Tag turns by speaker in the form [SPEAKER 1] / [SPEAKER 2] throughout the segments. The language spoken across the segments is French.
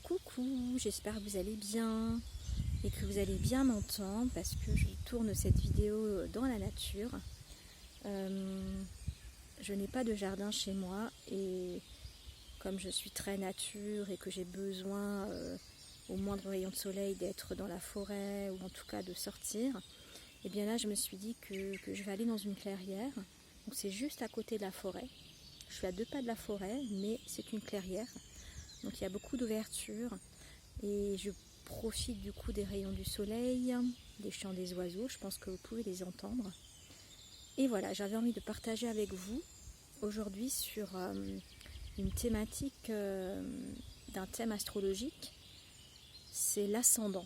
[SPEAKER 1] Coucou, j'espère que vous allez bien et que vous allez bien m'entendre parce que je tourne cette vidéo dans la nature. Je n'ai pas de jardin chez moi et comme je suis très nature et que j'ai besoin au moindre rayon de soleil d'être dans la forêt ou en tout cas de sortir, et bien là je me suis dit que je vais aller dans une clairière. Donc c'est juste à côté de la forêt. Je suis à 2 pas de la forêt, mais c'est une clairière. Donc il y a beaucoup d'ouverture et je profite du coup des rayons du soleil, des chants des oiseaux, je pense que vous pouvez les entendre. Et voilà, j'avais envie de partager avec vous aujourd'hui sur une thématique d'un thème astrologique, c'est l'ascendant.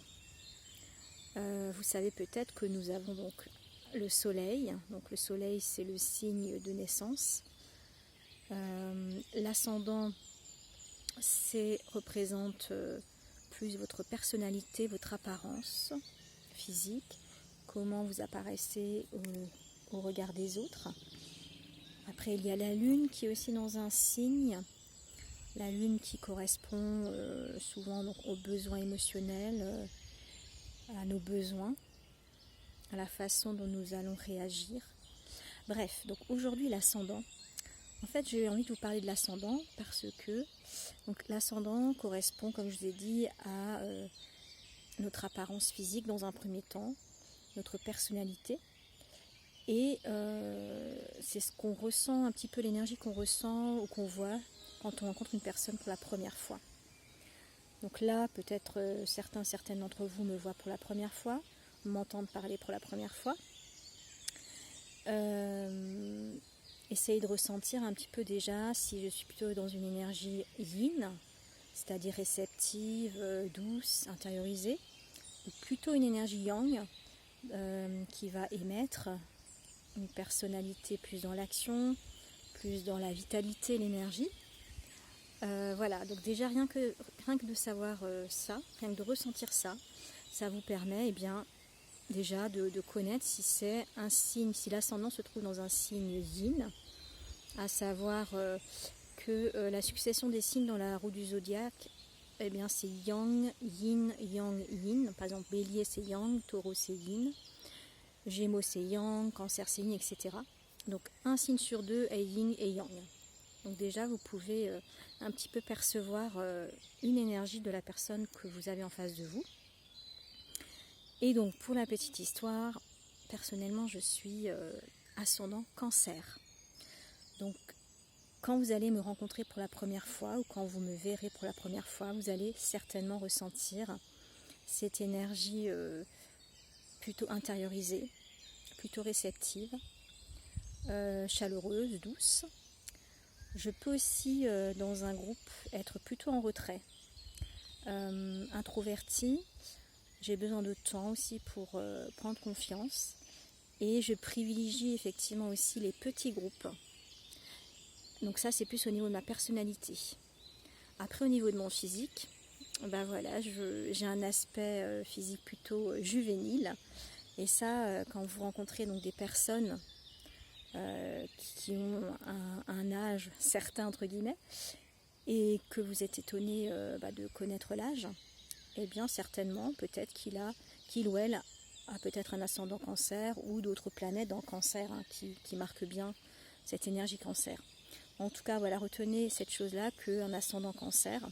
[SPEAKER 1] Vous savez peut-être que nous avons donc le soleil, donc le soleil c'est le signe de naissance. L'ascendant représente plus votre personnalité, votre apparence physique, comment vous apparaissez au regard des autres. Après, il y a la lune qui est aussi dans un signe, la lune qui correspond souvent donc, aux besoins émotionnels, à nos besoins, à la façon dont nous allons réagir. Bref, donc aujourd'hui l'ascendant. En fait, j'ai envie de vous parler de l'ascendant parce que l'ascendant correspond, comme je vous ai dit, à notre apparence physique dans un premier temps, notre personnalité. Et c'est ce qu'on ressent, un petit peu l'énergie qu'on ressent ou qu'on voit quand on rencontre une personne pour la première fois. Donc là, peut-être certaines d'entre vous me voient pour la première fois, m'entendent parler pour la première fois. Essayez de ressentir un petit peu déjà si je suis plutôt dans une énergie yin, c'est-à-dire réceptive, douce, intériorisée, ou plutôt une énergie yang qui va émettre une personnalité plus dans l'action, plus dans la vitalité, l'énergie. Voilà, donc déjà rien que de savoir ça, rien que de ressentir ça, ça vous permet déjà de connaître si c'est un signe, si l'ascendant se trouve dans un signe yin, à savoir que la succession des signes dans la roue du zodiaque, c'est yang, yin, yin. Par exemple, bélier c'est yang, taureau c'est yin, gémeaux c'est yang, cancer c'est yin, etc. Donc un signe sur 2 est yin et yang. Donc déjà vous pouvez un petit peu percevoir une énergie de la personne que vous avez en face de vous. Et donc pour la petite histoire, personnellement je suis ascendant cancer. Donc quand vous allez me rencontrer pour la première fois ou quand vous me verrez pour la première fois, vous allez certainement ressentir cette énergie plutôt intériorisée, plutôt réceptive, chaleureuse, douce. Je peux aussi dans un groupe être plutôt en retrait, introvertie. J'ai besoin de temps aussi pour prendre confiance et je privilégie effectivement aussi les petits groupes. Donc ça c'est plus au niveau de ma personnalité. Après au niveau de mon physique, j'ai un aspect physique plutôt juvénile et ça quand vous rencontrez donc des personnes qui ont un âge certain entre guillemets et que vous êtes étonné de connaître l'âge, certainement, peut-être qu'il ou elle a peut-être un ascendant cancer ou d'autres planètes dans cancer qui marquent bien cette énergie cancer. En tout cas, voilà, retenez cette chose-là qu'un ascendant cancer,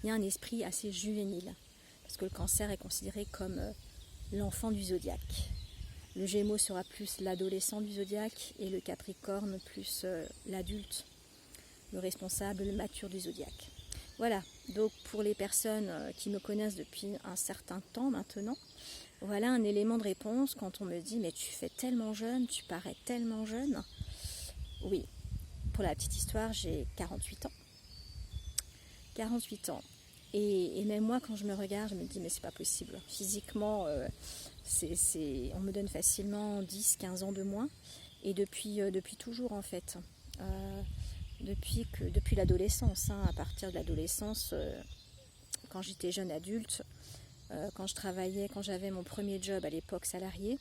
[SPEAKER 1] il y a un esprit assez juvénile parce que le cancer est considéré comme l'enfant du zodiaque. Le Gémeaux sera plus l'adolescent du zodiaque et le Capricorne plus l'adulte, le responsable, le mature du zodiaque. Voilà, donc pour les personnes qui me connaissent depuis un certain temps maintenant, voilà un élément de réponse quand on me dit « mais tu fais tellement jeune, tu parais tellement jeune ». Oui, pour la petite histoire, j'ai 48 ans. 48 ans. Et même moi, quand je me regarde, je me dis « mais c'est pas possible ». Physiquement, on me donne facilement 10-15 ans de moins. Et depuis toujours en fait. Depuis l'adolescence, à partir de l'adolescence, quand j'étais jeune adulte, quand j'avais mon premier job à l'époque salarié,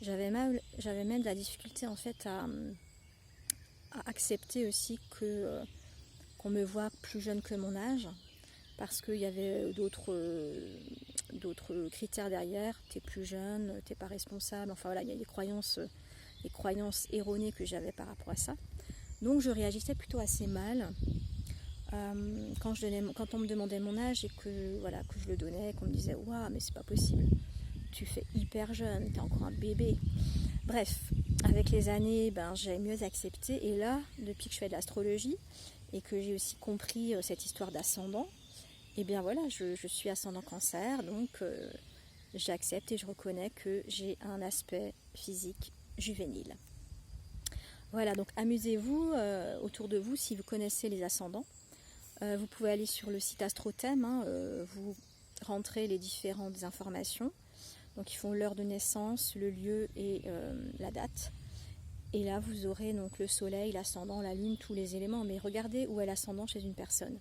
[SPEAKER 1] j'avais même de la difficulté en fait à accepter aussi qu'on me voit plus jeune que mon âge, parce qu'il y avait d'autres critères derrière. Tu es plus jeune, tu n'es pas responsable. Enfin voilà, il y a des croyances erronées que j'avais par rapport à ça. Donc je réagissais plutôt assez mal quand on me demandait mon âge et que je le donnais, qu'on me disait waouh, mais c'est pas possible, tu fais hyper jeune, t'es encore un bébé. Bref, avec les années, j'ai mieux accepté. Et là, depuis que je fais de l'astrologie et que j'ai aussi compris cette histoire d'ascendant, et bien voilà, je suis ascendant Cancer, donc j'accepte et je reconnais que j'ai un aspect physique juvénile. Voilà, donc amusez-vous autour de vous si vous connaissez les ascendants. Vous pouvez aller sur le site Astrothème, vous rentrez les différentes informations. Donc ils font l'heure de naissance, le lieu et la date. Et là vous aurez donc le soleil, l'ascendant, la lune, tous les éléments. Mais regardez où est l'ascendant chez une personne.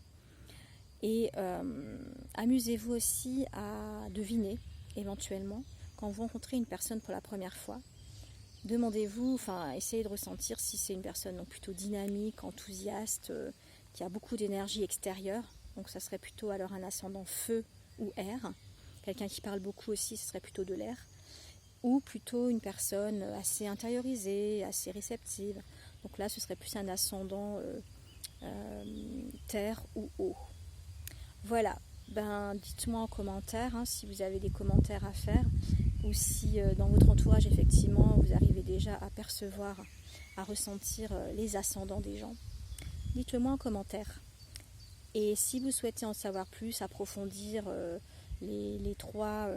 [SPEAKER 1] Et amusez-vous aussi à deviner éventuellement quand vous rencontrez une personne pour la première fois. Demandez-vous, essayez de ressentir si c'est une personne donc plutôt dynamique, enthousiaste, qui a beaucoup d'énergie extérieure. Donc ça serait plutôt alors un ascendant feu ou air. Quelqu'un qui parle beaucoup aussi, ce serait plutôt de l'air. Ou plutôt une personne assez intériorisée, assez réceptive. Donc là, ce serait plus un ascendant terre ou eau. Voilà, dites-moi en commentaire si vous avez des commentaires à faire ou si dans votre entourage, effectivement, vous arrivez déjà à percevoir, à ressentir les ascendants des gens. Dites-le moi en commentaire. Et si vous souhaitez en savoir plus, approfondir les trois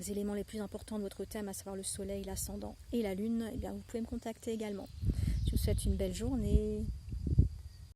[SPEAKER 1] éléments les plus importants de votre thème, à savoir le soleil, l'ascendant et la lune, eh bien vous pouvez me contacter également. Je vous souhaite une belle journée.